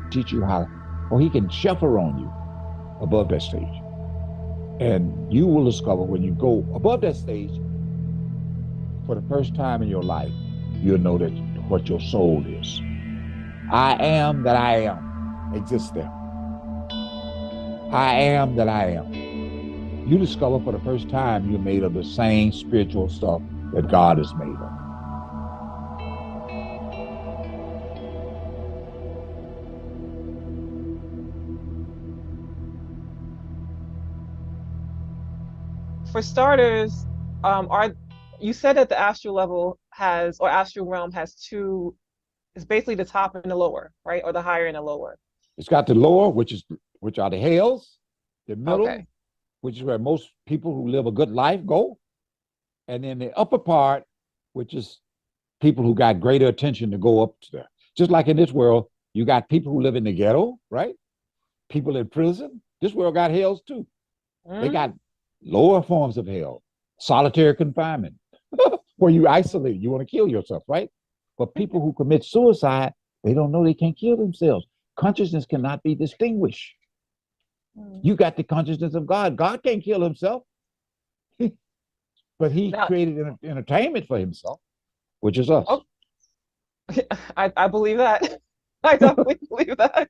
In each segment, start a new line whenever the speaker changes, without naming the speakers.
teach you how, or he can chaperone you above that stage. And you will discover when you go above that stage for the first time in your life, you'll know that what your soul is. I am that I am exists there. I am that I am. You discover for the first time you're made of the same spiritual stuff that God is made of.
For starters, are you said that the astral level has, or astral realm has two, it's basically the top and the lower, right? Or the higher and the lower.
It's got the lower, which are the hells, the middle,
Okay.
which is where most people who live a good life go, and then the upper part, which is people who got greater attention to go up to there. Just like in this world, you got people who live in the ghetto, right? People in prison. This world got hells too. They
Mm-hmm.
got lower forms of hell, solitary confinement, where you isolate, you want to kill yourself, right? But people who commit suicide, they don't know they can't kill themselves. Consciousness cannot be distinguished. You got the consciousness of God. God can't kill himself, but he
Now,
created entertainment for himself, which is us.
oh, I believe that. I definitely believe that.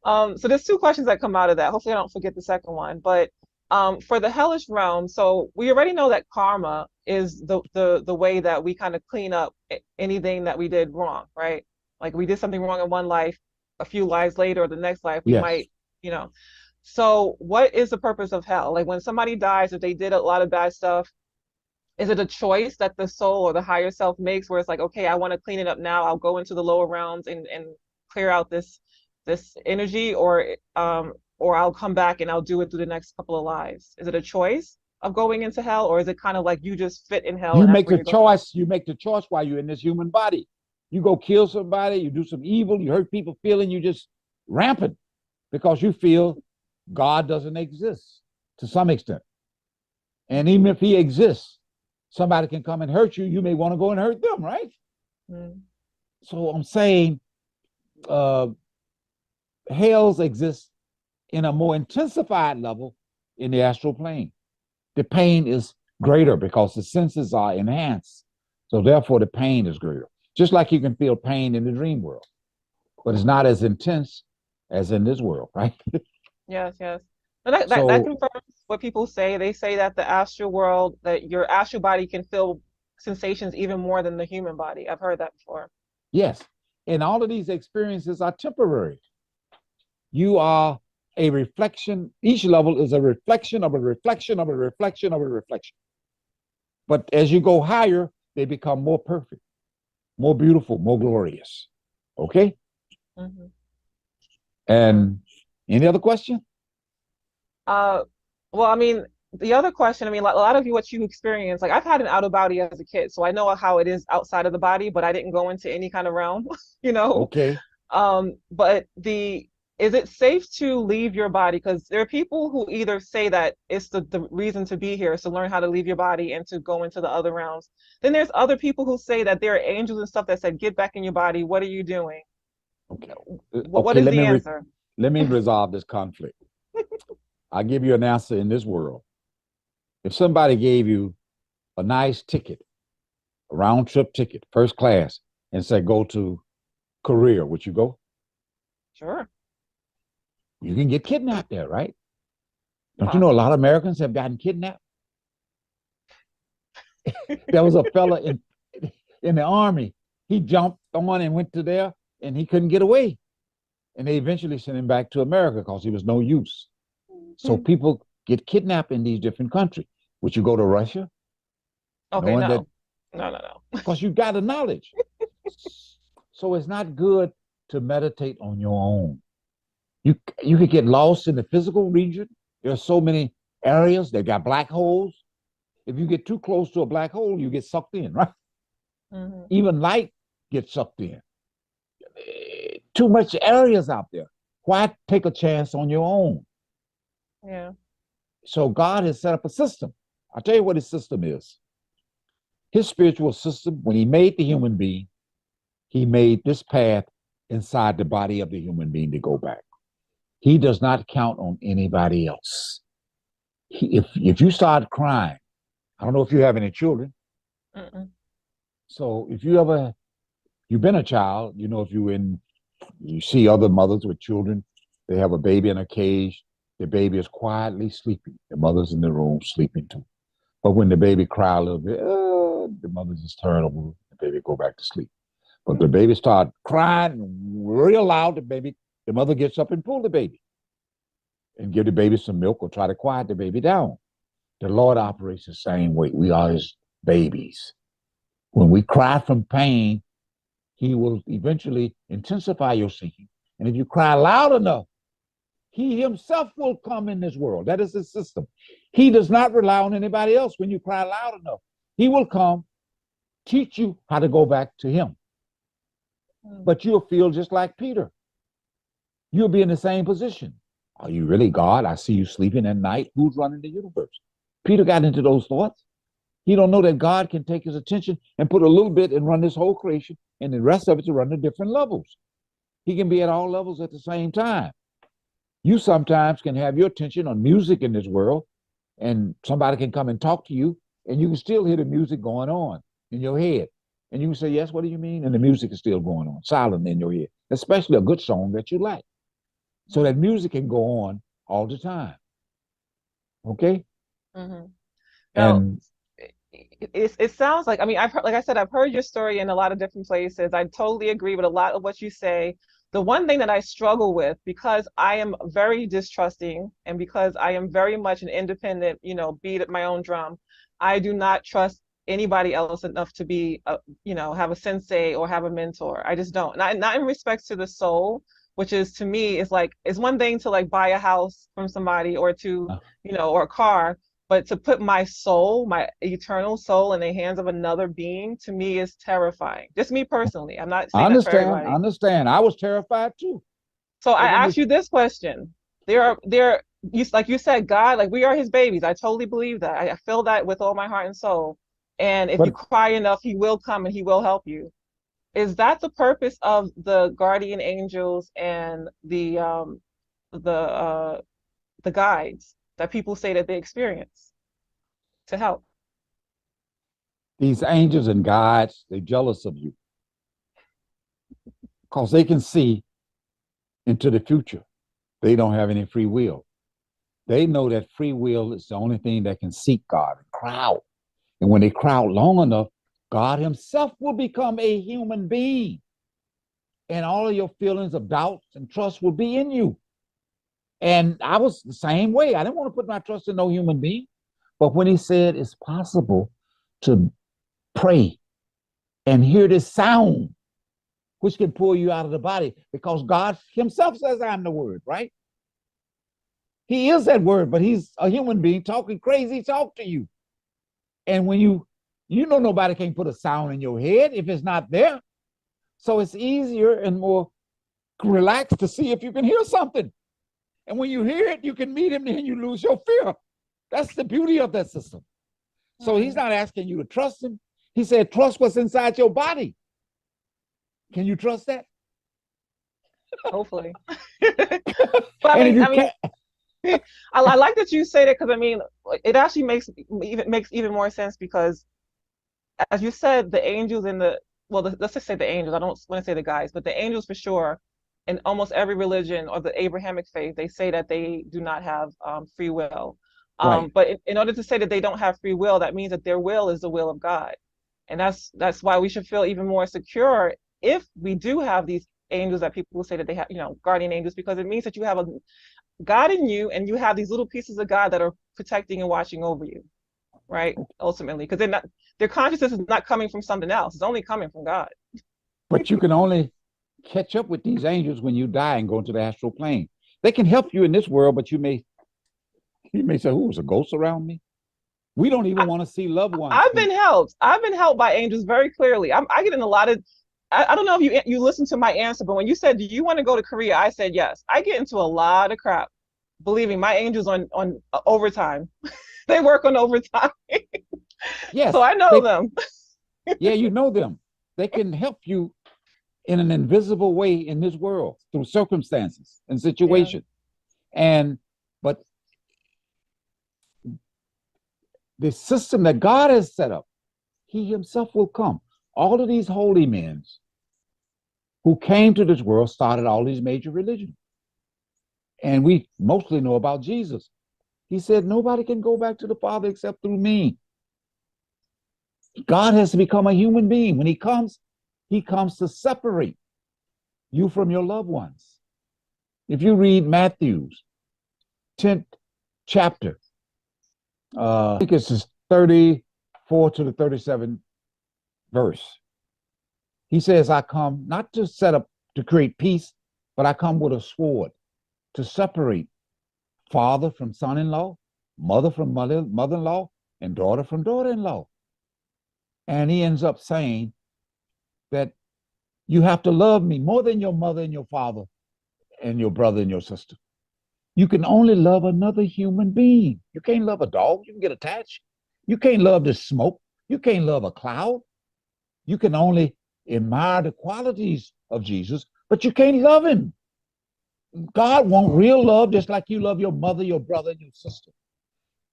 So there's two questions that come out of that. Hopefully, I don't forget the second one. But for the hellish realm, so we already know that karma is the way that we kind of clean up anything that we did wrong, right? Like we did something wrong in one life, a few lives later, or the next life, we
Yes.
might, you know. So what is the purpose of hell? Like when somebody dies, if they did a lot of bad stuff, is it a choice that the soul or the higher self makes where it's like, okay, I want to clean it up now. I'll go into the lower realms and clear out this energy, or I'll come back and I'll do it through the next couple of lives. Is it a choice of going into hell, or is it kind of like you just fit in hell
You
and that's
make
where
the
you're going?
choice. You make the choice while you're in this human body. You go kill somebody, you do some evil, you hurt people feeling you just rampant because you feel God doesn't exist to some extent. And even if he exists, somebody can come and hurt you. You may want to go and hurt them, right?
Mm-hmm.
So I'm saying uh, hells exist in a more intensified level in the astral plane. The pain is greater because the senses are enhanced. So therefore, the pain is greater. Just like you can feel pain in the dream world, but it's not as intense as in this world, right?
Yes, yes. So that
So
confirms what people say. They say that the astral world, that your astral body can feel sensations even more than the human body. I've heard that before.
yes, and all of these experiences are temporary. You are a reflection. Each level is a reflection of a reflection of a reflection of a reflection. But as you go higher, they become more perfect, more beautiful, more glorious. Okay?
Hmm. Yeah.
And any other question?
Uh, well, I mean, the other question, I mean, like, a lot of you, what you experience, like I've had an out of body as a kid, so I know how it is outside of the body, but I didn't go into any kind of realm, you know.
Okay.
But is it safe to leave your body? Because there are people who either say that it's the reason to be here is to learn how to leave your body and to go into the other realms. Then there's other people who say that there are angels and stuff that said, get back in your body. What are you doing?
Okay.
What
Okay.
is the answer?
Let me resolve this conflict. I'll give you an answer in this world. If somebody gave you a nice ticket, a round trip ticket, first class, and said go to Korea, would you go?
Sure,
You can get kidnapped there, right? Don't you know a lot of
possibly.
Americans have gotten kidnapped? There was a fella in the army. He jumped on and went to there, and he couldn't get away. And they eventually sent him back to America because he was no use. So people get kidnapped in these different countries. Would you go to Russia,
Okay,
knowing that
no, no, no, no.
because you got the knowledge? So it's not good to meditate on your own. You you could get lost in the physical region. There are so many areas that got black holes. If you get too close to a black hole, you get sucked in, right?
Hmm.
Even light gets sucked in. Too much areas out there. Why take a chance on your own?
Yeah.
So God has set up a system. I'll tell you what his system is. His spiritual system, when he made the human being, he made this path inside the body of the human being to go back. He does not count on anybody else. If you start crying, I don't know if you have any children.
Mm-mm.
So if you've been a child, if you see other mothers with children, they have a baby in a cage, the baby is quietly sleeping. The mother's in the room sleeping too. But when the baby cry a little bit, the mother just turn over, the baby go back to sleep. But the baby start crying real loud, the mother gets up and pull the baby and give the baby some milk or try to quiet the baby down. The Lord operates the same way. We are his babies. When we cry from pain, he will eventually intensify your seeking. And if you cry loud enough, he himself will come in this world. That is his system. He does not rely on anybody else. When you cry loud enough, he will come, teach you how to go back to him. But you'll feel just like Peter. You'll be in the same position. Are you really God? I see you sleeping at night. Who's running the universe? Peter got into those thoughts. He don't know that God can take his attention and put a little bit and run this whole creation and the rest of it to run to different levels. He can be at all levels at the same time. You sometimes can have your attention on music in this world, and somebody can come and talk to you, and you can still hear the music going on in your head. And you can say, yes, what do you mean? And the music is still going on, silent in your head, especially a good song that you like. So that music can go on all the time. Okay?
Mm-hmm. Now,
And
it sounds like, I mean, like I said, I've heard your story in a lot of different places. I totally agree with a lot of what you say. The one thing that I struggle with, because I am very distrusting and because I am very much an independent, beat at my own drum, I do not trust anybody else enough to be, have a sensei or have a mentor. I just don't. Not in respects to the soul, which is to me is like, it's one thing to like buy a house from somebody or to, or a car, but to put my soul, my eternal soul in the hands of another being, to me is terrifying. Just me personally. I'm not
I
saying that for
understand. I
everybody.
understand. I was terrified too.
So I
But when
ask
you
you this question. Like you said, God, like we are his babies. I totally believe that. I feel that with all my heart and soul. And if you
but
cry enough, he will come and he will help you. Is that the purpose of the guardian angels and the uh the guides that people say that they experience to help?
these angels and guides, they're jealous of you because they can see into the future. They don't have any free will. They know that free will is the only thing that can seek God and crowd. And when they crowd long enough, God himself will become a human being. And all of your feelings of doubt and trust will be in you. And I was the same way. I didn't want to put my trust in no human being. But when he said it's possible to pray and hear this sound, which can pull you out of the body, because God himself says, I'm the word, right? He is that word, but he's a human being talking crazy talk to you. And when nobody can put a sound in your head if it's not there. So it's easier and more relaxed to see if you can hear something. And when you hear it, you can meet him and you lose your fear. That's the beauty of that system. So he's not asking you to trust him. He said, trust what's inside your body. Can you trust that?
Hopefully. But I
And if
mean,
you
I mean,
can't,
I like that you say that because I mean, it actually makes even more sense because, as you said, the angels in let's just say the angels. I don't want to say the guys, but the angels for sure. In almost every religion or the Abrahamic faith, they say that they do not have free will.
right.
But in order to say that they don't have free will, that means that their will is the will of God, and that's why we should feel even more secure if we do have these angels that people say that they have, guardian angels, because it means that you have a God in you, and you have these little pieces of God that are protecting and watching over you, right? Ultimately, because their consciousness is not coming from something else; it's only coming from God.
But you can only catch up with these angels when you die and go into the astral plane. They can help you in this world, but you may say, "Who was a ghost around me?" We don't even want to see loved ones
I've
who.
been helped. I've been helped by angels very clearly. I get in a lot of. I don't know if you listened to my answer, but when you said, "Do you want to go to Korea?" I said yes. I get into a lot of crap. Believe me, my angels on overtime. They work on overtime, so
Yes,
I know
they.
them.
Yeah, you know them. They can help you in an invisible way in this world through circumstances and situations. But the system that God has set up, he himself will come. All of these holy men who came to this world started all these major religions. And we mostly know about Jesus. He said, nobody can go back to the Father except through me. God has to become a human being. When he comes to separate you from your loved ones. If you read Matthew's 10th chapter, I think it's the 34 to the 37th verse. He says, I come not to set up to create peace, but I come with a sword to separate father from son-in-law, mother from mother-in-law, and daughter from daughter-in-law. And he ends up saying that you have to love me more than your mother and your father and your brother and your sister. You can only love another human being. You can't love a dog. You can get attached. You can't love the smoke. You can't love a cloud. You can only admire the qualities of Jesus, but you can't love him. God wants real love just like you love your mother, your brother, and your sister.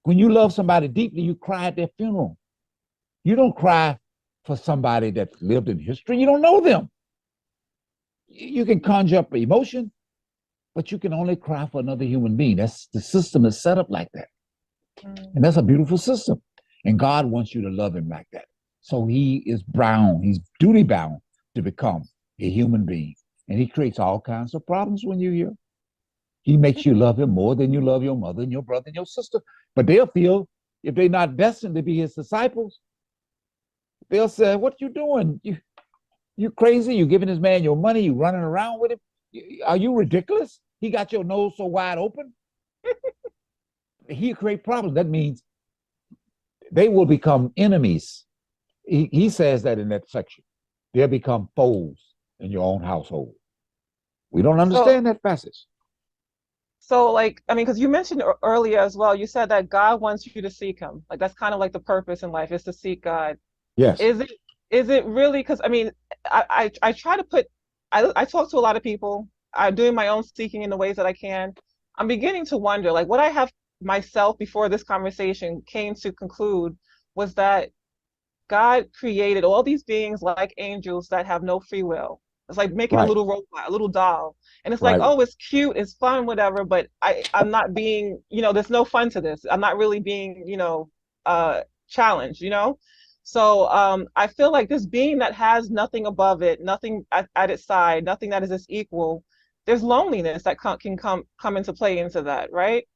When you love somebody deeply, you cry at their funeral. You don't cry for somebody that lived in history. You don't know them. You can conjure up emotion, but you can only cry for another human being. That's the system is set up like that. And that's a beautiful system. And God wants you to love him like that. So he is bound, he's duty bound to become a human being. And he creates all kinds of problems when you're here. He makes you love him more than you love your mother and your brother and your sister. But they'll feel, if they're not destined to be his disciples, they'll say, what you doing? You crazy? You giving this man your money? You running around with him? Are you ridiculous? He got your nose so wide open. He create problems. That means they will become enemies. He says that in that section. They'll become foes in your own household. We don't understand that passage.
So, like, I mean, because you mentioned earlier as well, you said that God wants you to seek him. Like, that's kind of like the purpose in life is to seek God.
Yes.
Is it really? Because I mean, I try to put, I talk to a lot of people. I'm doing my own seeking in the ways that I can. I'm beginning to wonder, like, what I have myself before this conversation came to conclude was that God created all these beings like angels that have no free will. It's like making a little robot, a little doll. And it's like, oh, it's cute, it's fun, whatever, but I'm not being, there's no fun to this. I'm not really being, challenged, So I feel like this being that has nothing above it, nothing at its side, nothing that is its equal, there's loneliness that can come into play into that, right?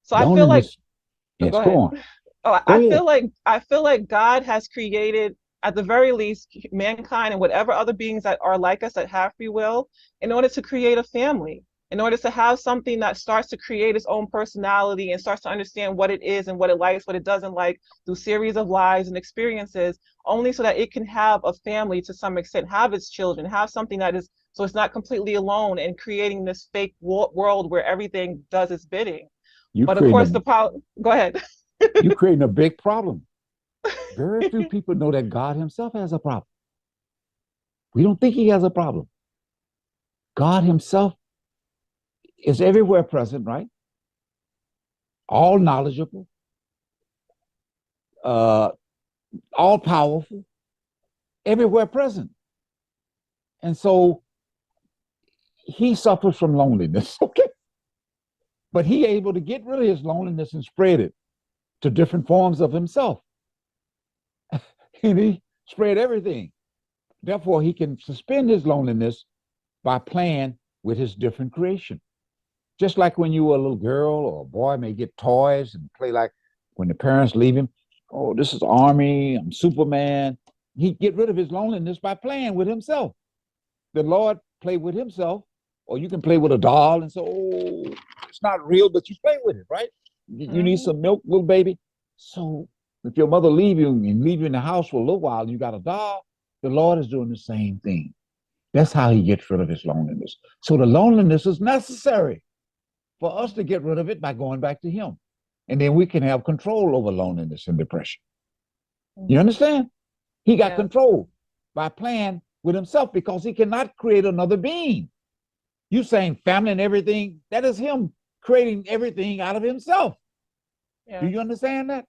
So I feel like,
yes,
go ahead. I feel like God has created, at the very least, mankind and whatever other beings that are like us that have free will, in order to create a family, in order to have something that starts to create its own personality and starts to understand what it is and what it likes, what it doesn't like, through series of lives and experiences, only so that it can have a family to some extent, have its children, have something that is, so it's not completely alone and creating this fake world where everything does its bidding. But of course, go ahead.
You're creating a big problem. Very few people know that God himself has a problem. We don't think he has a problem. God himself is everywhere present, right? All knowledgeable, all powerful, everywhere present. And so he suffers from loneliness, okay? But he able to get rid of his loneliness and spread it to different forms of himself. And he spread everything. Therefore, he can suspend his loneliness by playing with his different creation. Just like when you were a little girl or a boy may get toys and play like when the parents leave him, oh, this is Army, I'm Superman. He get rid of his loneliness by playing with himself. The Lord played with himself, or you can play with a doll and say, oh, it's not real, but you play with it, right? You need some milk, little baby. So if your mother leave you in the house for a little while and you got a doll, the Lord is doing the same thing. That's how he gets rid of his loneliness. So the loneliness is necessary for us to get rid of it by going back to him. And then we can have control over loneliness and depression. You understand? He got control by playing with himself because he cannot create another being. You saying family and everything, that is him creating everything out of himself.
Yeah.
Do you understand that?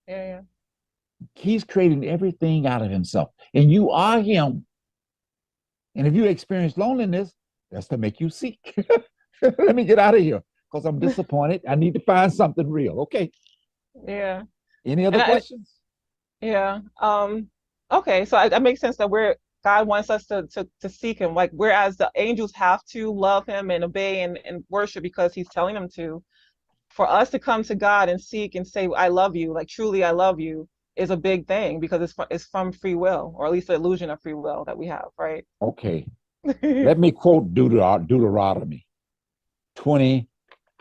Yeah.
He's creating everything out of himself. And you are him. And if you experience loneliness, that's to make you seek. Let me get out of here because I'm disappointed. I need to find something real. Okay.
Yeah.
Any other
And
questions?
yeah. Okay. So that makes sense that God wants us to seek him. Like whereas the angels have to love him and obey and worship because he's telling them to. For us to come to God and seek and say, I love you, like truly I love you, is a big thing because it's from free will, or at least the illusion of free will that we have, right?
Okay. Let me quote Deuteronomy 20,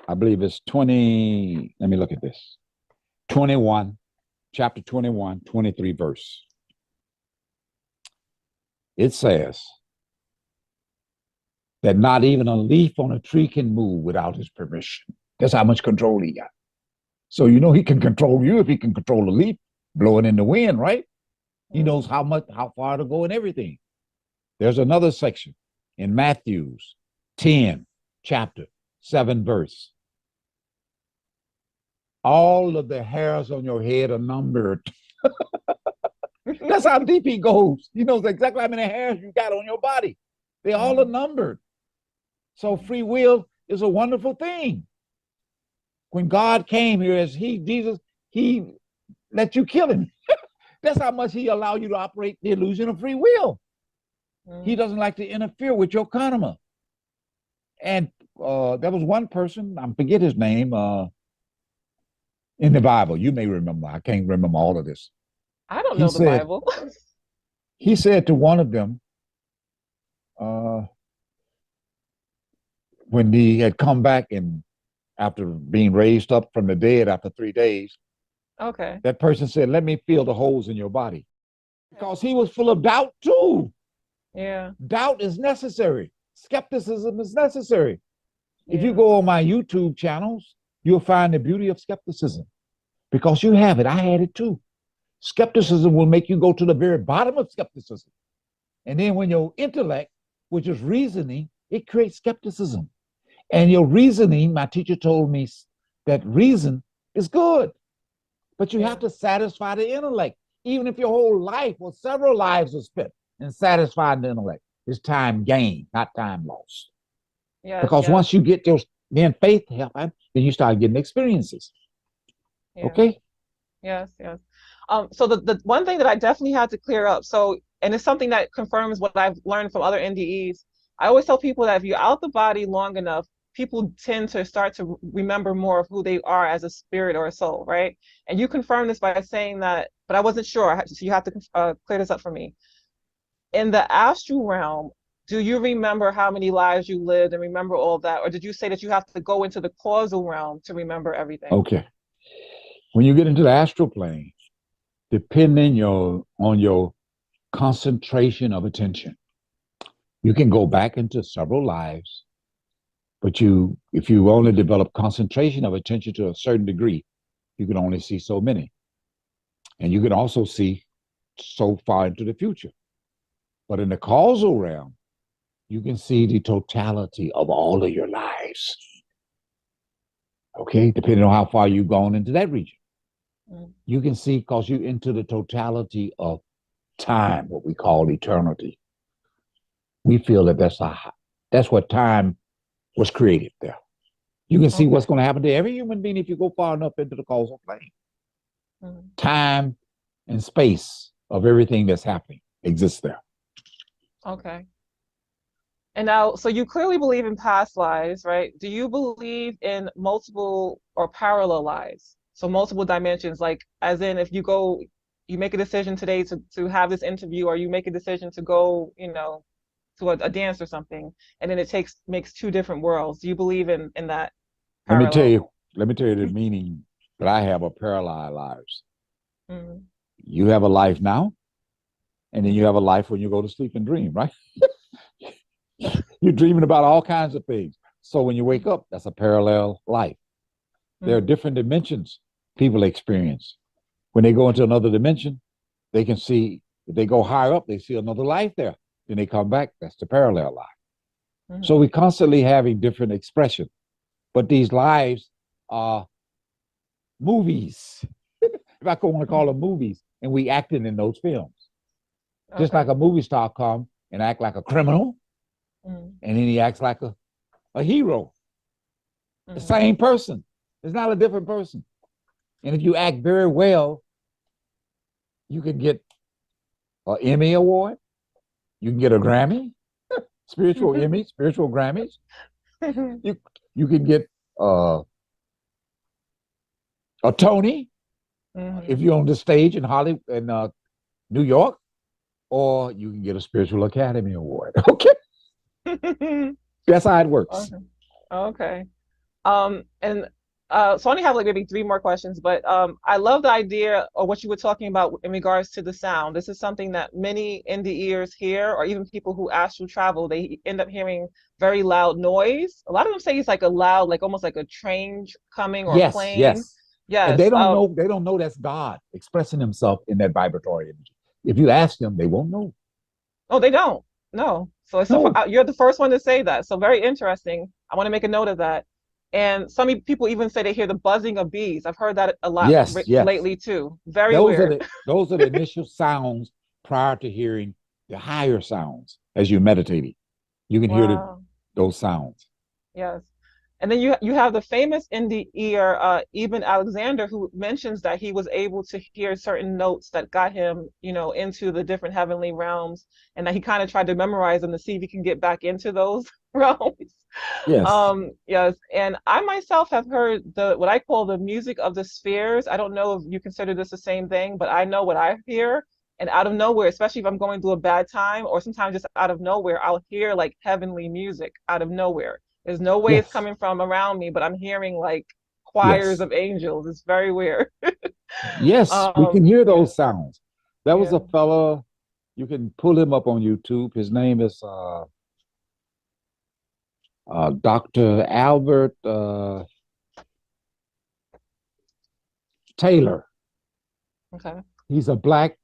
I believe it's 20. Let me look at this. 21, chapter 21, 23 verse. It says that not even a leaf on a tree can move without his permission. That's how much control he got. So you know he can control you if he can control the leaf blowing in the wind, right? He knows how far to go and everything. There's another section in Matthew's 10, chapter 7 verse. All of the hairs on your head are numbered. That's how deep he goes. He knows exactly how many hairs you got on your body. They all are numbered. So free will is a wonderful thing. When God came here as Jesus, he let you kill him. That's how much he allowed you to operate the illusion of free will. He doesn't like to interfere with your karma. And there was one person, I forget his name, in the Bible. You may remember. I can't remember all of this.
I don't know the Bible.
He said to one of them, when he had come back and after being raised up from the dead after 3 days,
okay,
that person said, let me feel the holes in your body. Because he was full of doubt too.
Yeah.
Doubt is necessary. Skepticism is necessary. Yeah. If you go on my YouTube channels, you'll find the beauty of skepticism because you have it. I had it too. Skepticism will make you go to the very bottom of skepticism. And then when your intellect, which is reasoning, it creates skepticism. And your reasoning, my teacher told me that reason is good, but you have to satisfy the intellect. Even if your whole life or several lives are spent in satisfying the intellect, it's time gained, not time lost. Because once you get those, then faith help, then you start getting experiences. Okay?
Yes. So the one thing that I definitely had to clear up, and it's something that confirms what I've learned from other NDEs. I always tell people that if you're out the body long enough, people tend to start to remember more of who they are as a spirit or a soul, right? And you confirm this by saying that, but I wasn't sure, so you have to clear this up for me. In the astral realm, do you remember how many lives you lived and remember all of that? Or did you say that you have to go into the causal realm to remember everything?
Okay. When you get into the astral plane, depending on your concentration of attention, you can go back into several lives, but if you only develop concentration of attention to a certain degree, you can only see so many. And you can also see so far into the future. But in the causal realm, you can see the totality of all of your lives. Okay, depending on how far you've gone into that region. You can see because you're into the totality of time, what we call eternity. We feel that that's what time was created there. You can see what's going to happen to every human being if you go far enough into the causal plane. Time and space of everything that's happening exists there.
Okay. And now, so you clearly believe in past lives, right? Do you believe in multiple or parallel lives? So multiple dimensions, like as in if you make a decision today to have this interview, or you make a decision to go, to a dance or something, and then it makes two different worlds. Do you believe in that parallel?
Let me tell you the meaning that I have of parallel lives. You have a life now, and then you have a life when you go to sleep and dream, right? You're dreaming about all kinds of things. So when you wake up, that's a parallel life. There are different dimensions people experience. When they go into another dimension, they can see, if they go higher up, they see another life there. then they come back. That's the parallel life. So
Mm-hmm.
we constantly having different expression, but these lives are movies. If I want to call them movies, and we acting in those films. Just like
Okay.
a movie star come and act like a criminal,
Mm-hmm.
and then he acts like a hero. The
Mm-hmm.
same person. It's not a different person. And if you act very well, you can get an Emmy award. You can get a Grammy, spiritual Emmy, spiritual Grammys. You you can get a Tony
Mm-hmm.
if you're on the stage in Hollywood in New York, or you can get a spiritual Academy Award. Okay, that's how it works.
Okay. Okay. And so I only have like maybe three more questions, but I love the idea of what you were talking about in regards to the sound. This is something that many NDEers hear, or even people who astral travel, they end up hearing very loud noise. A lot of them say it's like a loud, like almost like a train coming or a
Yes,
plane.
yes. And
Yes.
they don't know that's God expressing himself in that vibratory energy. If you ask them, they won't know.
Oh, they don't. No. So it's
No.
you're the first one to say that. So very interesting. I want to make a note of that. And some people even say they hear the buzzing of bees. I've heard that a lot
Yes, yes.
lately too. Very weird.
Those are the initial sounds prior to hearing the higher sounds as you're meditating. You can hear
Wow.
those sounds.
Yes. And then you have the famous indie ear, Ibn Alexander, who mentions that he was able to hear certain notes that got him, into the different heavenly realms, and that he kind of tried to memorize them to see if he can get back into those realms.
Yes.
Yes. And I myself have heard the what I call the music of the spheres. I don't know if you consider this the same thing, but I know what I hear. And out of nowhere, especially if I'm going through a bad time, or sometimes just out of nowhere, I'll hear like heavenly music out of nowhere. There's no way it's
Yes.
coming from around me, but I'm hearing like choirs
Yes.
of angels. It's very weird.
Yes. We can hear
Yeah,
those sounds. There was
yeah.
a fella, you can pull him up on YouTube. His name is Dr. Albert Taylor.
Okay.
He's a black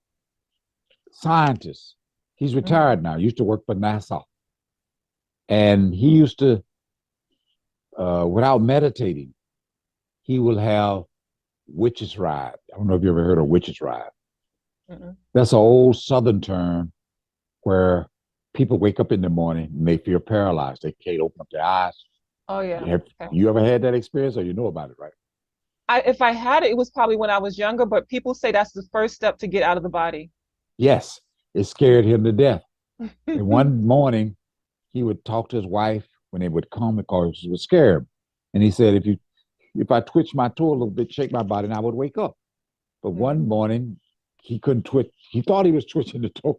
scientist. He's
Hmm.
retired now. He used to work for NASA. And he used to, without meditating, he will have witches ride. I don't know if you ever heard of witches ride.
Hmm.
That's an old Southern term where people wake up in the morning and they feel paralyzed. They can't open up their eyes.
Oh yeah.
Have
Okay.
you ever had that experience, or you know about it, right?
If I had it, it was probably when I was younger, but people say that's the first step to get out of the body.
Yes, it scared him to death. And one morning, he would talk to his wife when they would come because it would scare him. And he said, if I twitch my toe a little bit, shake my body, and I would wake up. But one
Mm,
morning, he couldn't twitch. He thought he was twitching the toe,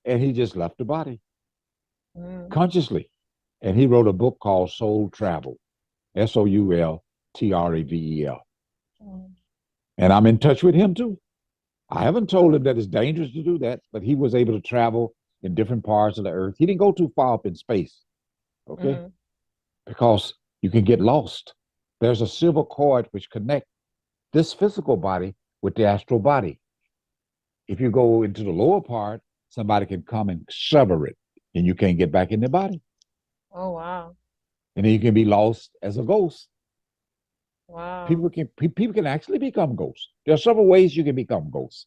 and he just left the body
mm,
consciously. And he wrote a book called Soul Travel, Soultravel.
mm,
And I'm in touch with him too. I haven't told him that it's dangerous to do that, but he was able to travel in different parts of the earth. He didn't go too far up in space, okay?
mm.
Because you can get lost. There's a silver cord which connects this physical body with the astral body. If you go into the lower part, somebody can come and sever it, and you can't get back in the body.
Oh wow.
And then you can be lost as a ghost.
Wow.
People can actually become ghosts. There are several ways you can become ghosts.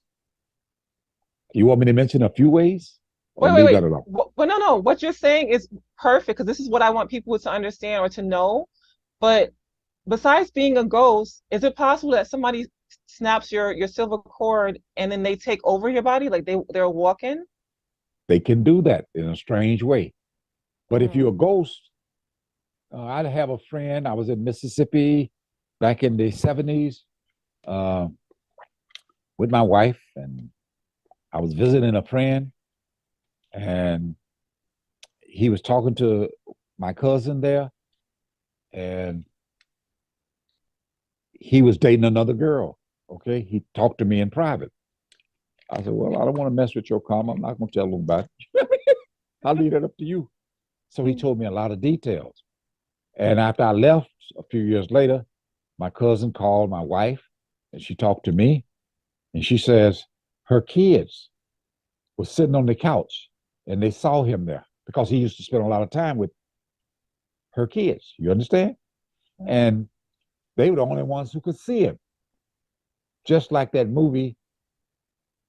You want me to mention a few ways, or
Wait, wait,
leave that
wait.
alone?
Well, no, no. What you're saying is perfect because this is what I want people to understand or to know. But besides being a ghost, is it possible that somebody snaps your silver cord and then they take over your body, like they're walking?
They can do that in a strange way. But if you're
Mm,
a ghost, I have a friend. I was in Mississippi back in the 70s uh, with my wife, and I was visiting a friend, and he was talking to my cousin there, and he was dating another girl. Okay, he talked to me in private. I said, "Well, I don't want to mess with your karma. I'm not going to tell them about it. I'll leave that up to you." So he
mm,
told me a lot of details. And after I left a few years later, my cousin called my wife and she talked to me, and she says her kids were sitting on the couch and they saw him there because he used to spend a lot of time with her kids. You understand? And they were the only ones who could see him. Just like that movie,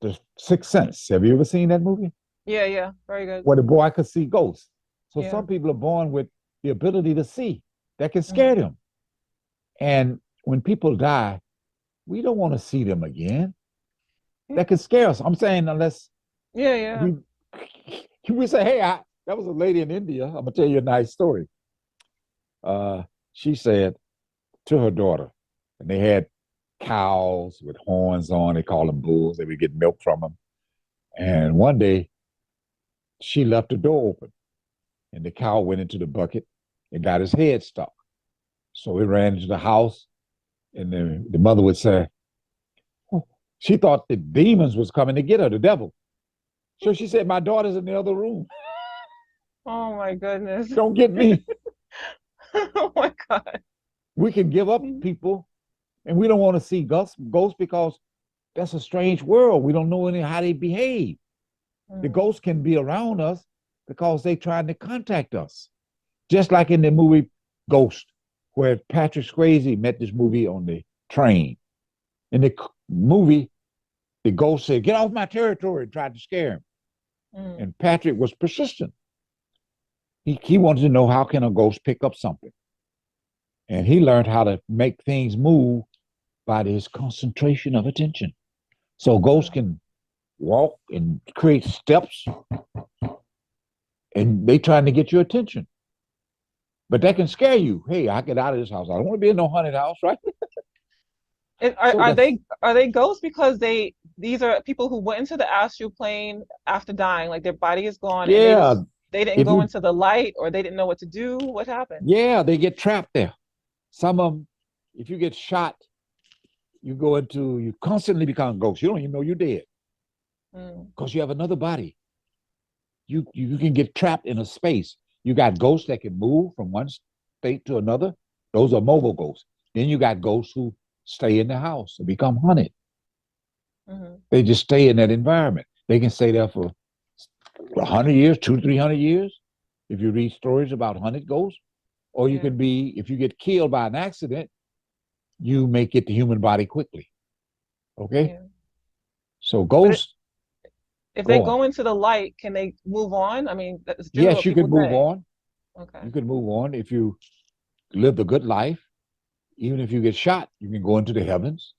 The Sixth Sense. Have you ever seen that movie?
Yeah, very good.
Where the boy could see ghosts. So
Yeah.
some people are born with the ability to see that can scare them. And when people die, we don't want to see them again. That can scare us. I'm saying unless
Yeah.
we say, hey, that was a lady in India. I'm gonna tell you a nice story. She said to her daughter, and they had cows with horns on. They call them bulls. They would get milk from them. And one day, she left the door open, and the cow went into the bucket and got his head stuck. So he ran into the house, and the mother would say, oh, she thought the demons was coming to get her, the devil. So she said, my daughter's in the other room.
Oh my goodness.
Don't get me.
Oh my God.
We can give up people, and we don't want to see ghosts because that's a strange world. We don't know how they behave. The ghosts can be around us because they trying to contact us. Just like in the movie Ghost, where Patrick Swayze met this movie on the train. In the movie, the ghost said, get off my territory, and tried to scare him. And Patrick was persistent. He wanted to know, how can a ghost pick up something? And he learned how to make things move by his concentration of attention. So ghosts can walk and create steps, and they trying to get your attention. But that can scare you. Hey, I get out of this house. I don't want to be in no haunted house, right?
Are they ghosts because these are people who went into the astral plane after dying, like their body is gone,
Yeah.
and they didn't go into the light, or they didn't know what to do? What happened?
Yeah, they get trapped there. Some of them, if you get shot, you constantly become ghosts. You don't even know you're dead because you have another body. You can get trapped in a space. You got ghosts that can move from one state to another. Those are mobile ghosts. Then you got ghosts who stay in the house and become haunted. They just stay in that environment. They can stay there for 100 years, 200-300 years. If you read stories about haunted ghosts, or you can be, if you get killed by an accident, you may get the human body quickly. Okay? Yeah. So ghosts.
If they go into the light, can they move on? I mean, that's
yes, you can move on.
Okay.
You can move on if you lived a good life. Even if you get shot, you can go into the heavens,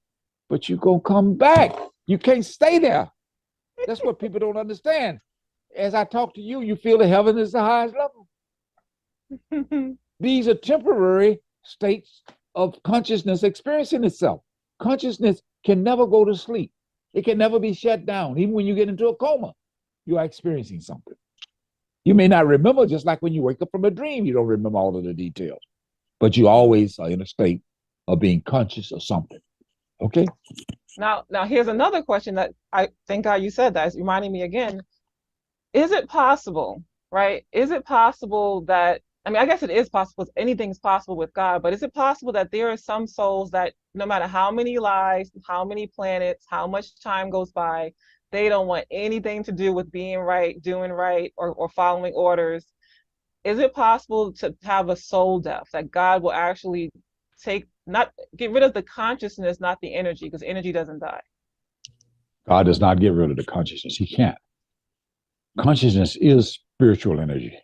but you're going to come back. You can't stay there. That's what people don't understand. As I talk to you, you feel the heaven is the highest level. These are temporary states of consciousness experiencing itself. Consciousness can never go to sleep. It can never be shut down. Even when you get into a coma, you are experiencing something. You may not remember, just like when you wake up from a dream, you don't remember all of the details, but you always are in a state of being conscious of something. Okay?
Now here's another question that I thank God you said that. It's reminding me again. Is it possible, right? Is it possible that, I mean, I guess it is possible. Anything's possible with God, but is it possible that there are some souls that no matter how many lives, how many planets, how much time goes by, they don't want anything to do with being right, doing right, or following orders? Is it possible to have a soul death, that God will actually not get rid of the consciousness, not the energy, because energy doesn't die?
God does not get rid of the consciousness. He can't. Consciousness is spiritual energy.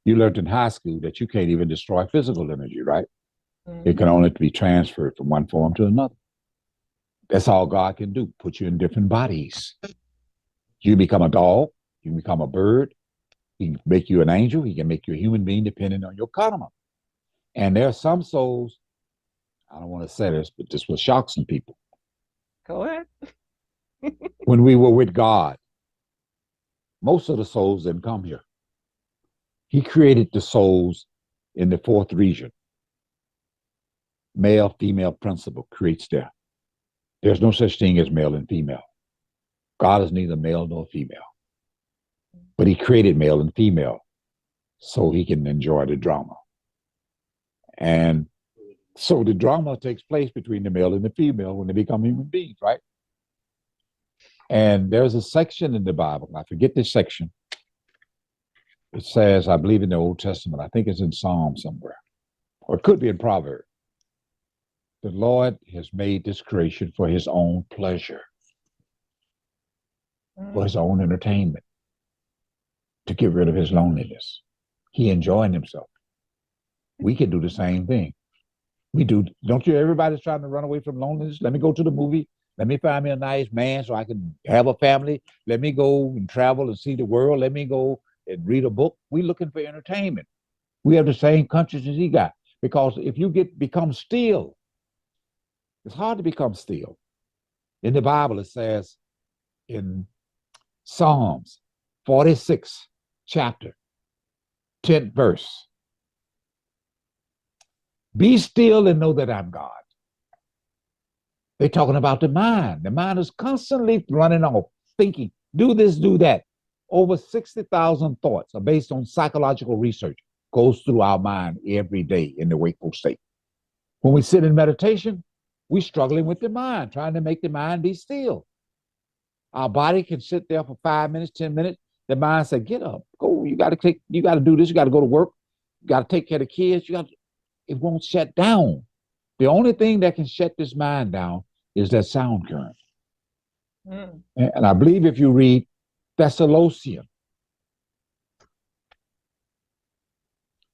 You learned in high school that you can't even destroy physical energy, right? It can only be transferred from one form to another. That's all God can do, put you in different bodies. You become a dog, you become a bird, he can make you an angel, he can make you a human being depending on your karma. And there are some souls, I don't want to say this, but this will shock some people.
Go ahead.
When we were with God, most of the souls didn't come here. He created the souls in the fourth region. Male, female principle creates there. There's no such thing as male and female. God is neither male nor female. But he created male and female so he can enjoy the drama. And so the drama takes place between the male and the female when they become human beings, right? And there's a section in the Bible, I forget this section, It says, I believe in the Old Testament, I think it's in Psalm somewhere, or it could be in Proverbs. The Lord has made this creation for his own pleasure, for his own entertainment, to get rid of his loneliness. He enjoying himself. We can do the same thing. We do. Don't you? Everybody's trying to run away from loneliness. Let me go to the movie. Let me find me a nice man so I can have a family. Let me go and travel and see the world. Let me go and read a book. We're looking for entertainment. We have the same conscience as he got. Because if you become still, it's hard to become still. In the Bible, it says in Psalms 46, chapter, 10th verse, be still and know that I'm God. They're talking about the mind. The mind is constantly running off, thinking, do this, do that. Over 60,000 thoughts are based on psychological research, goes through our mind every day in the wakeful state. When we sit in meditation, we're struggling with the mind, trying to make the mind be still. Our body can sit there for 5 minutes, 10 minutes. The mind says, get up, go. You got to do this. You got to go to work. You got to take care of the kids. It won't shut down. The only thing that can shut this mind down is that sound current. And I believe if you read Thessalonians,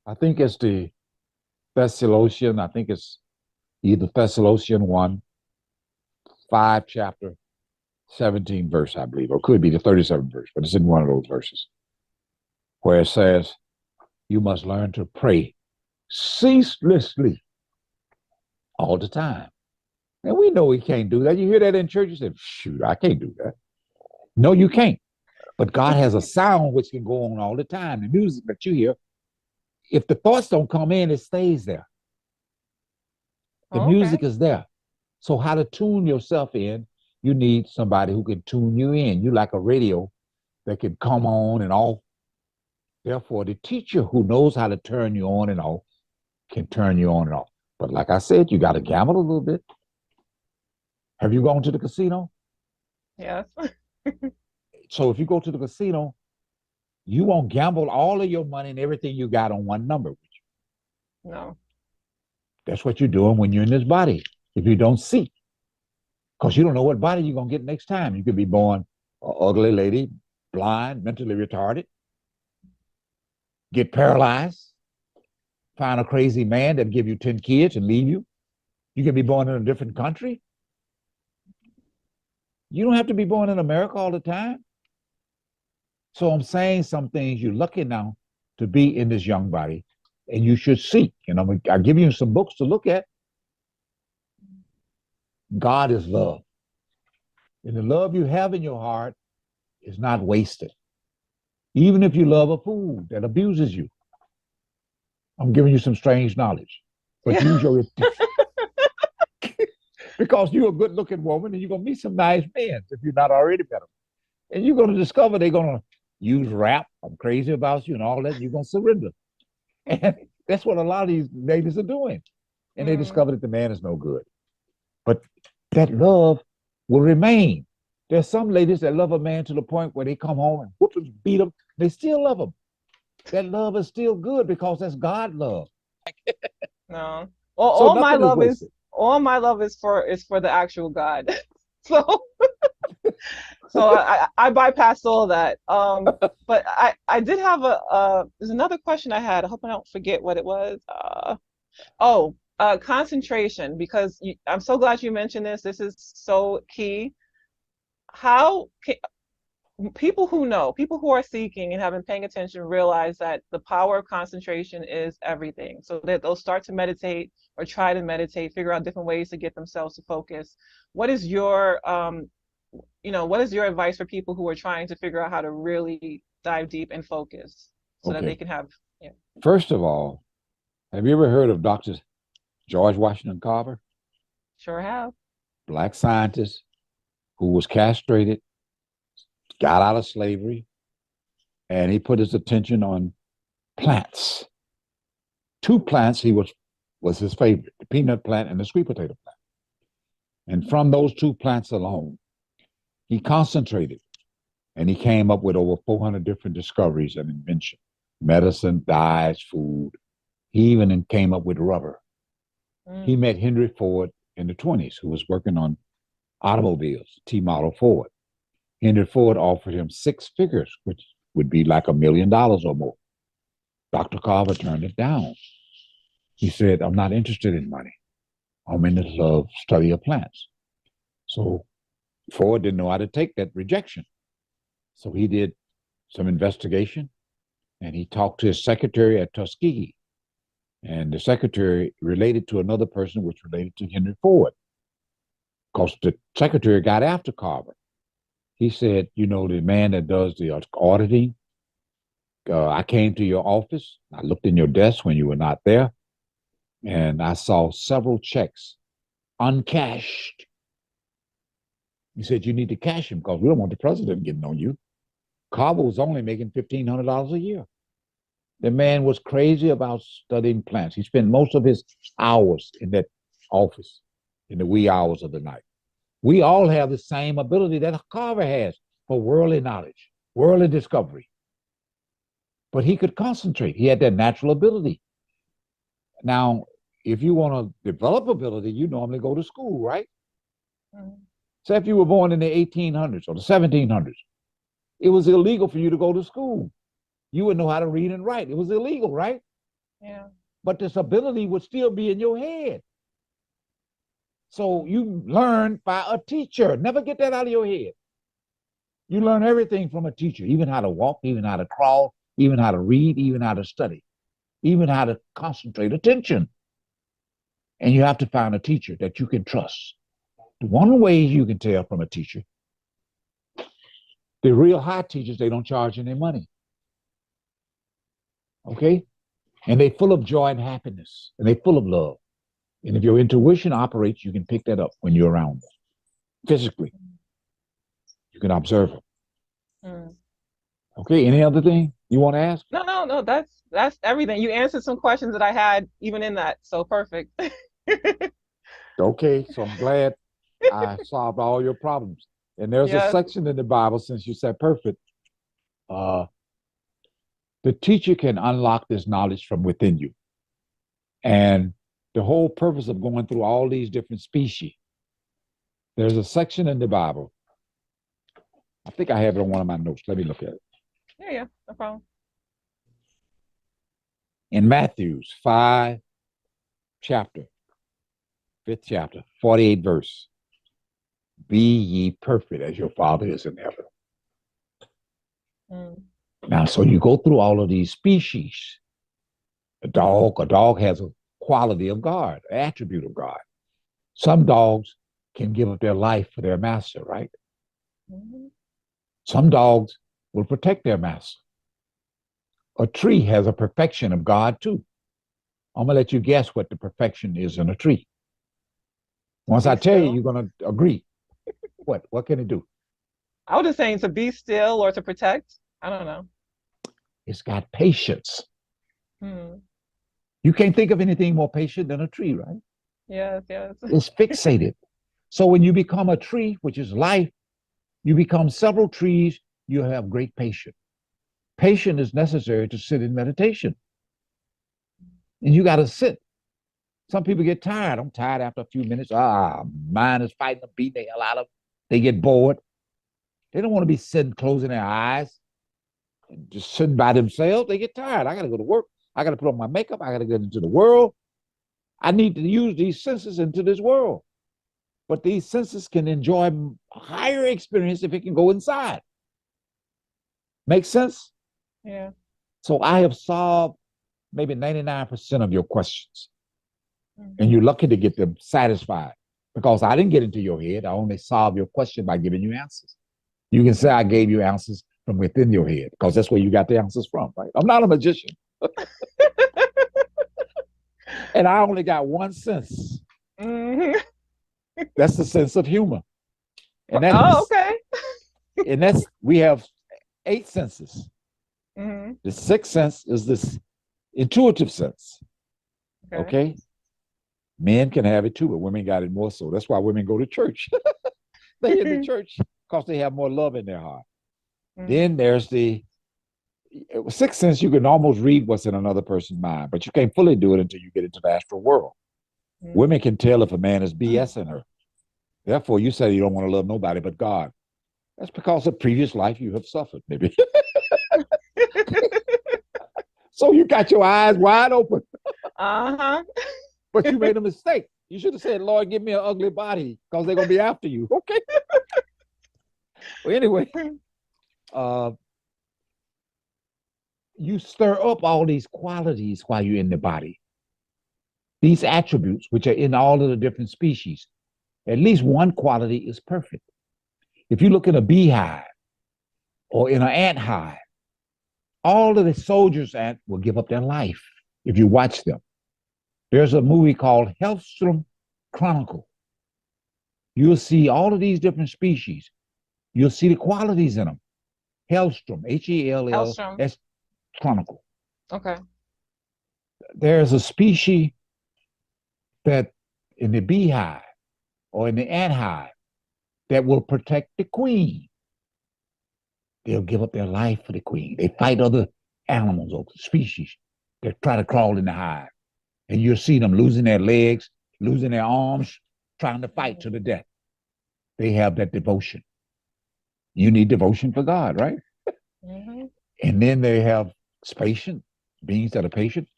I think it's the Thessalonians, I think it's either Thessalonians 1, 5 chapter, 17 verse, I believe, or it could be the 37th verse, but it's in one of those verses where it says, you must learn to pray ceaselessly all the time. And we know we can't do that. You hear that in church, you say, shoot, I can't do that. No, you can't. But God has a sound which can go on all the time. The music that you hear, if the thoughts don't come in, it stays there. The music is there. So how to tune yourself in, you need somebody who can tune you in. You like a radio that can come on and off. Therefore, the teacher who knows how to turn you on and off can turn you on and off. But like I said, you got to gamble a little bit. Have you gone to the casino?
Yes.
So if you go to the casino, you won't gamble all of your money and everything you got on one number.
No.
That's what you're doing when you're in this body. If you don't see, because you don't know what body you're going to get next time. You could be born an ugly lady, blind, mentally retarded, get paralyzed, find a crazy man that give you 10 kids and leave you. You can be born in a different country. You don't have to be born in America all the time. So I'm saying some things, you're lucky now to be in this young body, and you should seek. And I'll give you some books to look at. God is love. And the love you have in your heart is not wasted. Even if you love a fool that abuses you. I'm giving you some strange knowledge. But use your because you're a good looking woman and you're gonna meet some nice men if you're not already met them. And you're gonna discover they're gonna use rap, I'm crazy about you and all that, and you're gonna surrender. And that's what a lot of these ladies are doing. And they discover that the man is no good. But that love will remain. There's some ladies that love a man to the point where they come home and whoop him, beat him, they still love him. That love is still good because that's God love.
No.
All my love
is for the actual God. So I bypassed all that. But I did have there's another question I had. I hope I don't forget what it was. Concentration, because I'm so glad you mentioned this. This is so key. How can people who are seeking and have been paying attention realize that the power of concentration is everything, so that they'll start to meditate or try to meditate, figure out different ways to get themselves to focus. What is your what is your advice for people who are trying to figure out how to really dive deep and focus so that they can have
First of all, have you ever heard of Dr. George Washington Carver?
Sure have.
Black scientist who was castrated, got out of slavery, and he put his attention on plants. Two plants was his favorite, the peanut plant and the sweet potato plant. And from those two plants alone, he concentrated and he came up with over 400 different discoveries and inventions. medicine, dyes, food. He even came up with rubber. He met Henry Ford in the 20s, who was working on automobiles, T-model Ford. Henry Ford offered him 6 figures, which would be like $1 million or more. Dr. Carver turned it down. He said, I'm not interested in money. I'm in the study of plants. So Ford didn't know how to take that rejection. So he did some investigation, and he talked to his secretary at Tuskegee. And the secretary related to another person which related to Henry Ford, because the secretary got after Carver. He said, you know, the man that does the auditing, I came to your office, I looked in your desk when you were not there, and I saw several checks uncashed. He said, you need to cash them because we don't want the president getting on you. Carver was only making $1,500 a year. The man was crazy about studying plants. He spent most of his hours in that office in the wee hours of the night. We all have the same ability that Carver has for worldly knowledge, worldly discovery. But he could concentrate. He had that natural ability. Now, if you want to develop ability, you normally go to school, right? Mm-hmm. Say if you were born in the 1800s or the 1700s, it was illegal for you to go to school. You would know how to read and write. It was illegal, right?
Yeah.
But this ability would still be in your head. So you learn by a teacher. Never get that out of your head. You learn everything from a teacher, even how to walk, even how to crawl, even how to read, even how to study, even how to concentrate attention. And you have to find a teacher that you can trust. One of the ways you can tell from a teacher, the real high teachers, they don't charge any money. Okay? And they're full of joy and happiness, and they're full of love. And if your intuition operates, you can pick that up when you're around them. Physically, you can observe them. Mm. Okay, any other thing you want to ask?
No, that's everything. You answered some questions that I had even in that, so perfect.
Okay, so I'm glad I solved all your problems. And there's a section in the Bible, since you said perfect, the teacher can unlock this knowledge from within you. And the whole purpose of going through all these different species, there's a section in the Bible. I think I have it on one of my notes. Let me look at it.
Yeah, no problem.
In Matthew's 5th chapter, 48 verse, be ye perfect as your Father is in heaven. Mm. Now, so you go through all of these species. A dog has a quality of God, an attribute of God. Some dogs can give up their life for their master, right? Mm-hmm. Some dogs will protect their master. A tree has a perfection of God too. I'm gonna let you guess what the perfection is in a tree. Once I tell you, you're gonna agree. What can it do?
I was just saying to be still or to protect. I don't know.
It's got patience. You can't think of anything more patient than a tree, right?
Yes.
It's fixated. So when you become a tree, which is life, you become several trees, you have great patience. Patience is necessary to sit in meditation. And you got to sit. Some people get tired. I'm tired after a few minutes. Mind is fighting them, beating the hell out of them. They get bored. They don't want to be sitting, closing their eyes, and just sitting by themselves. They get tired. I got to go to work. I got to put on my makeup. I got to get into the world. I need to use these senses into this world. But these senses can enjoy a higher experience if it can go inside. Make sense?
Yeah.
So I have solved maybe 99% of your questions. And you're lucky to get them satisfied, because I didn't get into your head. I only solved your question by giving you answers. You can say I gave you answers from within your head, because that's where you got the answers from, right? I'm not a magician. And I only got one sense. Mm-hmm. That's the sense of humor. And that's,
okay.
And that's, we have 8 senses. Mm-hmm. The 6th sense is this intuitive sense. Okay? Men can have it too, but women got it more so. That's why women go to church. They in the church because they have more love in their heart. Mm-hmm. Then there's the Sixth sense, you can almost read what's in another person's mind, but you can't fully do it until you get into the astral world. Women can tell if a man is BSing her. Therefore, you say you don't want to love nobody but God. That's because of previous life you have suffered, maybe. So you got your eyes wide open,
Uh-huh.
but you made a mistake. You should have said, Lord, give me an ugly body because they're going to be after you. Okay. Well, anyway, uh, you stir up all these qualities while you're in the body. These attributes, which are in all of the different species, at least one quality is perfect. If you look at a beehive or in an ant hive, all of the soldiers ant will give up their life if you watch them. There's a movie called Hellstrom Chronicle. You'll see all of these different species. You'll see the qualities in them. Hellstrom, Hell's
Elstrom.
Chronicle.
Okay.
There's a species that in the beehive or in the ant hive that will protect the queen. They'll give up their life for the queen. They fight other animals or species that try to crawl in the hive. And you'll see them losing their legs, losing their arms, trying to fight to the death. They have that devotion. You need devotion for God, right?
Mm-hmm.
And then they have patient beings that are patient.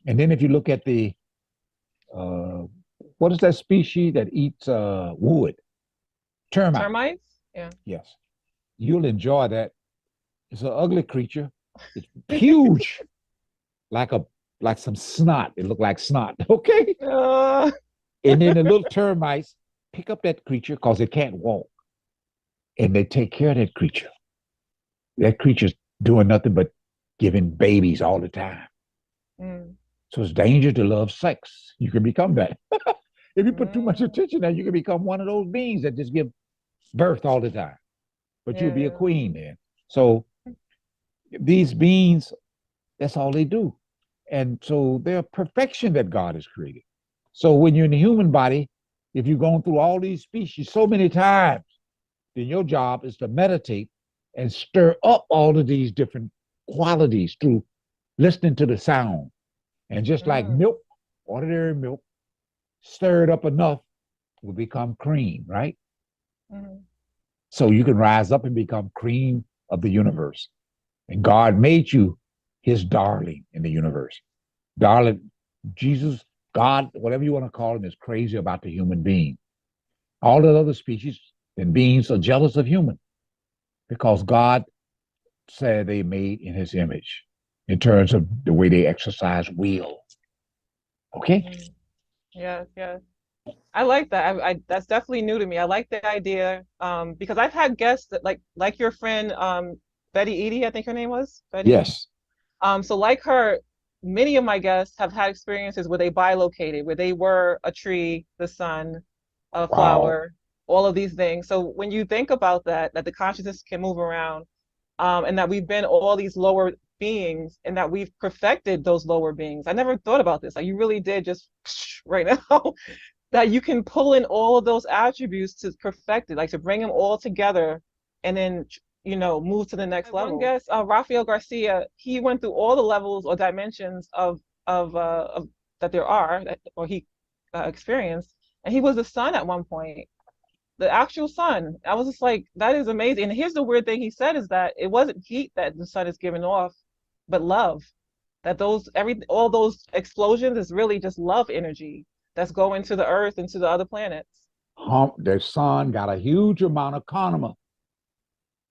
And then if you look at the what is that species that eats wood? Termite.
Termites? Yeah.
Yes. You'll enjoy that. It's an ugly creature. It's huge, like some snot. It looked like snot. Okay. And then the little termites pick up that creature because it can't walk. And they take care of that creature. That creature's doing nothing but giving babies all the time. So it's dangerous to love sex. You can become that. If you put too much attention there, you can become one of those beings that just give birth all the time. But you'll be a queen then. So these beings, that's all they do. And so they're perfection that God has created. So when you're in the human body, if you've gone through all these species so many times, then your job is to meditate and stir up all of these different qualities through listening to the sound. And just like milk, ordinary milk, stirred up enough will become cream, right? So you can rise up and become cream of the universe. And God made you his darling in the universe. Darling, Jesus, God, whatever you want to call him, is crazy about the human being. All the other species and beings are jealous of human because God said they made in his image in terms of the way they exercise will. Okay?
Yes, yes. I like that. I that's definitely new to me. I like the idea because I've had guests that like your friend Betty Edie, I think her name was Betty.
Yes.
So like her, many of my guests have had experiences where they bilocated, where they were a tree, the sun, a flower, all of these things. So when you think about that, that the consciousness can move around, and that we've been all these lower beings and that we've perfected those lower beings. I never thought about this. Like you really did just right now that you can pull in all of those attributes to perfect it, like to bring them all together and then move to the next level. One guest, Rafael Garcia, he went through all the levels or dimensions of that there are, or he experienced, and he was the sun at one point, the actual sun. I was just like, that is amazing. And here's the weird thing he said is that it wasn't heat that the sun is giving off, but love. That all those explosions is really just love energy that's going to the earth and to the other planets.
The sun got a huge amount of karma,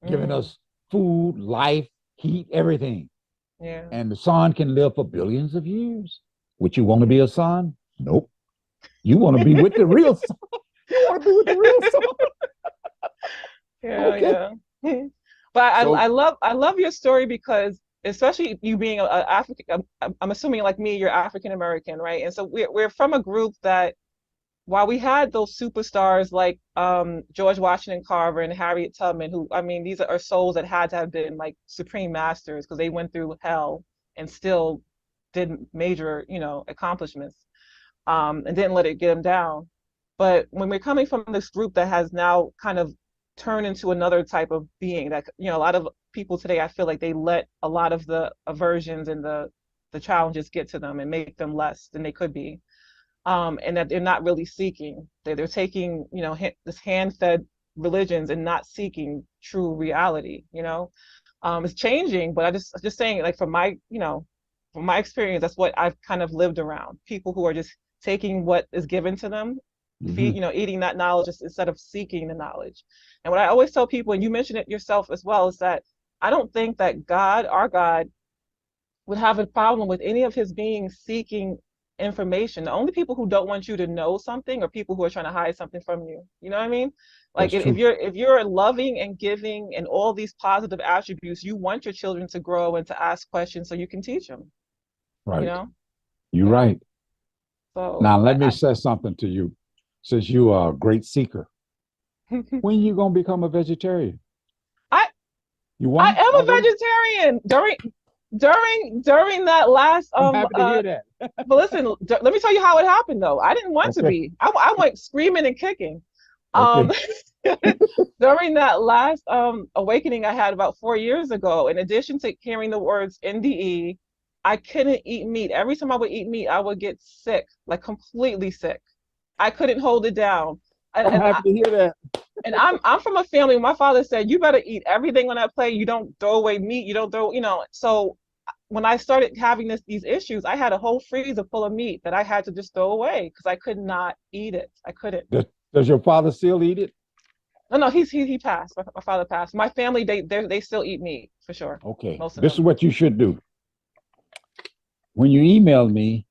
giving us food, life, heat, everything.
Yeah.
And the sun can live for billions of years. Would you want to be a sun? Nope. You want to be with the real sun. You want to be with the real sun.
Yeah, okay. Yeah. But I love your story because especially you being a African, I'm assuming like me, you're African American, right? And so we're from a group that, while we had those superstars like George Washington Carver and Harriet Tubman, who, I mean, these are souls that had to have been like supreme masters because they went through hell and still did major, accomplishments, and didn't let it get them down. But when we're coming from this group that has now kind of turned into another type of being that, a lot of people today, I feel like they let a lot of the aversions and the challenges get to them and make them less than they could be. And that they're not really seeking. They're taking, this hand-fed religions and not seeking true reality. It's changing, but just saying, like, from my experience, that's what I've kind of lived around. People who are just taking what is given to them,
Mm-hmm.
eating that knowledge instead of seeking the knowledge. And what I always tell people, and you mentioned it yourself as well, is that I don't think that God, our God, would have a problem with any of his beings seeking information. The only people who don't want you to know something are people who are trying to hide something from you. You know what I mean? Like,
That's true.
if you're loving and giving and all these positive attributes, you want your children to grow and to ask questions so you can teach them. You
Right.
know?
You're
Yeah.
right.
So,
Now, let
but
me say something to you. Since you are a great seeker, when you going to become a vegetarian?
I
You
I
want
am a
already?
vegetarian during that last
I'm happy to hear that.
but listen, let me tell you how it happened though. I didn't want to
Okay.
be. I went screaming and kicking. Um,
Okay.
during that last awakening I had about 4 years ago, in addition to hearing the words NDE, I couldn't eat meat. Every time I would eat meat, I would get sick, like completely sick. I couldn't hold it down. And,
I'm
and
happy to hear that.
and I'm from a family. My father said, "You better eat everything on that plate. You don't throw away meat. You don't throw, So when I started having these issues, I had a whole freezer full of meat that I had to just throw away because I could not eat it. I couldn't.
Does your father still eat it?
No, no, he passed. My father passed. My family, they still eat meat for sure.
Okay.
Most of
This is
them.
what you should do. When you email me,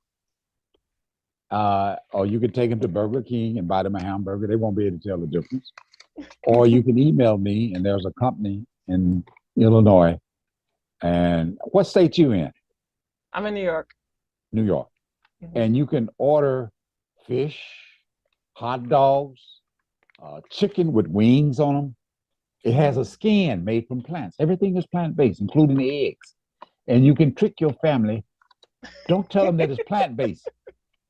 or you can take them to Burger King and buy them a hamburger. They won't be able to tell the difference. Or you can email me, and there's a company in Illinois. And what state you in?
I'm in New York.
New York.
Hmm.
And you can order fish, hot dogs, chicken with wings on them. It has a
Hmm.
skin made from plants. Everything is plant based, including the eggs. And you can trick your family. Don't tell them that it's plant based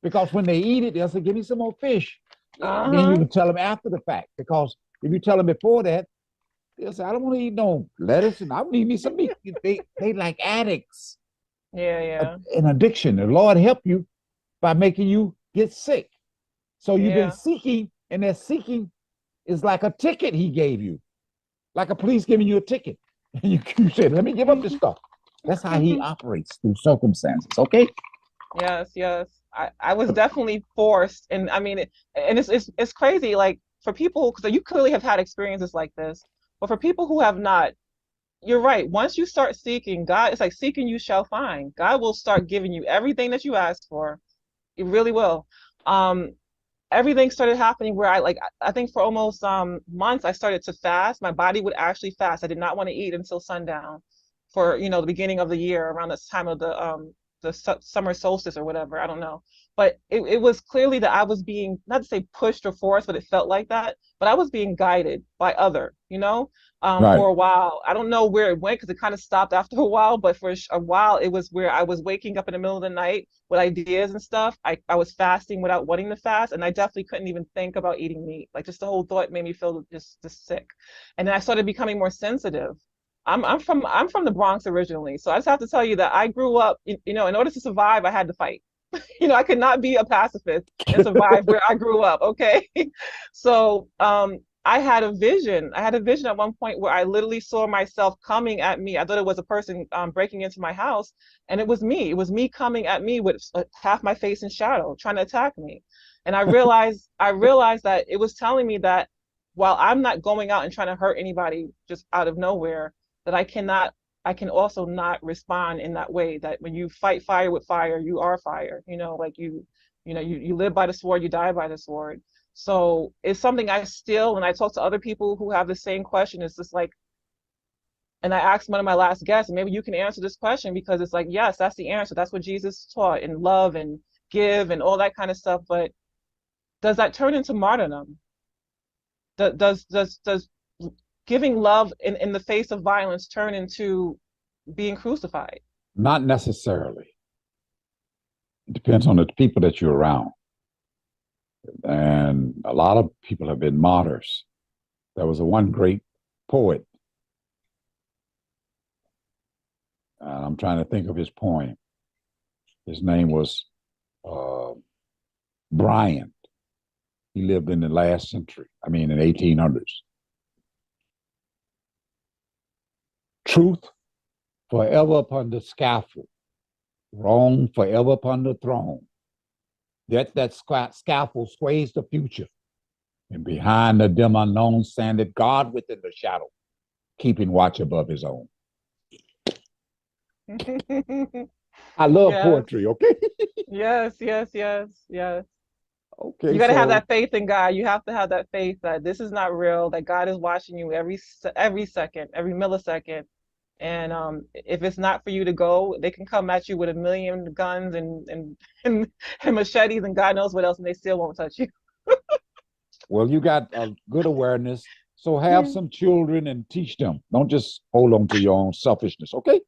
because when they eat it, they'll say, "Give me some more fish." Then you
Uh-huh.
can tell them after the fact because if you tell them before that, they'll say, "I don't want to eat no lettuce and I need me some meat." They like addicts,
Yeah, yeah,
an addiction. The Lord help you by making you get sick. So you've been
yeah,
seeking, and that seeking is like a ticket He gave you, like a police giving you a ticket. And you said, "Let me give up this stuff." That's how He operates through circumstances. Okay.
yes, yes. I was definitely forced, and I mean, and it's crazy. Like, for people, because you clearly have had experiences like this, but for people who have not, you're right. Once you start seeking God, it's like seeking you shall find. God will start giving you everything that you ask for. It really will. Um, Everything started happening where I think for almost months I started to fast. My body would actually fast. I did not want to eat until sundown for the beginning of the year, around this time of the summer solstice or whatever. I don't know. But it was clearly that I was being, not to say pushed or forced, but it felt like that. But I was being guided by
Right.
for a while. I don't know where it went because it kind of stopped after a while, but for a while it was where I was waking up in the middle of the night with ideas and stuff. I was fasting without wanting to fast, and I definitely couldn't even think about eating meat. Like, just the whole thought made me feel just sick. And then I started becoming more sensitive. I'm from the Bronx originally, so I just have to tell you that I grew up. In order to survive, I had to fight. I could not be a pacifist and survive where I grew up. Okay, so I had a vision. I had a vision at one point where I literally saw myself coming at me. I thought it was a person breaking into my house, and it was me. It was me coming at me with half my face in shadow, trying to attack me. And I realized that it was telling me that while I'm not going out and trying to hurt anybody just out of nowhere, that I can also not respond in that way. That when you fight fire with fire, you are fire. Like you live by the sword, you die by the sword. So it's something I still, when I talk to other people who have the same question, it's just like, and I asked one of my last guests, and maybe you can answer this question, because it's like, yes, that's the answer. That's what Jesus taught, and love and give and all that kind of stuff. But does that turn into martyrdom? Does giving love in the face of violence turn into being crucified?
Not necessarily. It depends on the people that you're around. And a lot of people have been martyrs. There was a one great poet I'm trying to think of his poem. His name was uh, Bryant. He lived in the last century. I mean, in 1800s. Truth forever upon the scaffold, wrong forever upon the throne. That scaffold sways the future, and behind the dim unknown standeth God within the shadow, keeping watch above his own. I love
Yes,
poetry, okay?
yes, yes, yes, yes.
Okay,
You got to have
so,
that faith in God. You have to have that faith that this is not real, that God is watching you every second, every millisecond. And if it's not for you to go, they can come at you with a million guns and machetes and God knows what else, and they still won't touch you.
well, you got a good awareness. So have some children and teach them. Don't just hold on to your own selfishness, okay?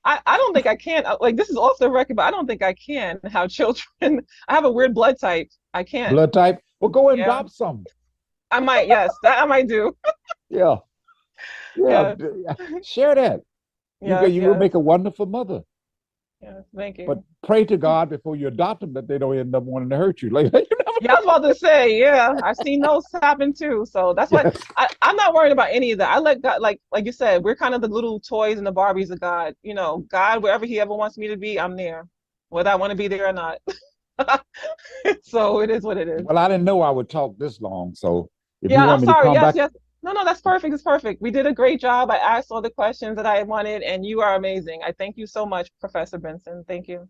I don't think I can. Like this is off the record, but I don't think I can have children. I have a weird blood type. I can't.
Blood type. Well, go and
Yeah,
adopt some.
I might. Yes, that I might do.
Yeah, yeah.
Yes,
Share that.
yes,
You will
yes,
make a wonderful mother.
yes. Thank
But
you.
pray to God before you adopt them that they don't end up wanting to hurt you. Like you never
Yeah, I was about to say, yeah, I've seen those happen too. So that's why
Yes.
I'm not worried about any of that. I let God, like you said, we're kind of the little toys and the Barbies of God. You know, God, wherever He ever wants me to be, I'm there, whether I want to be there or not. So it is what it is.
Well, I didn't know I would talk this long. So if you
Yeah, I'm
want me to
sorry.
come
Yes,
back,
yes. No, no, that's perfect. It's perfect. We did a great job. I asked all the questions that I wanted, and you are amazing. I thank you so much, Professor Brinson. Thank you.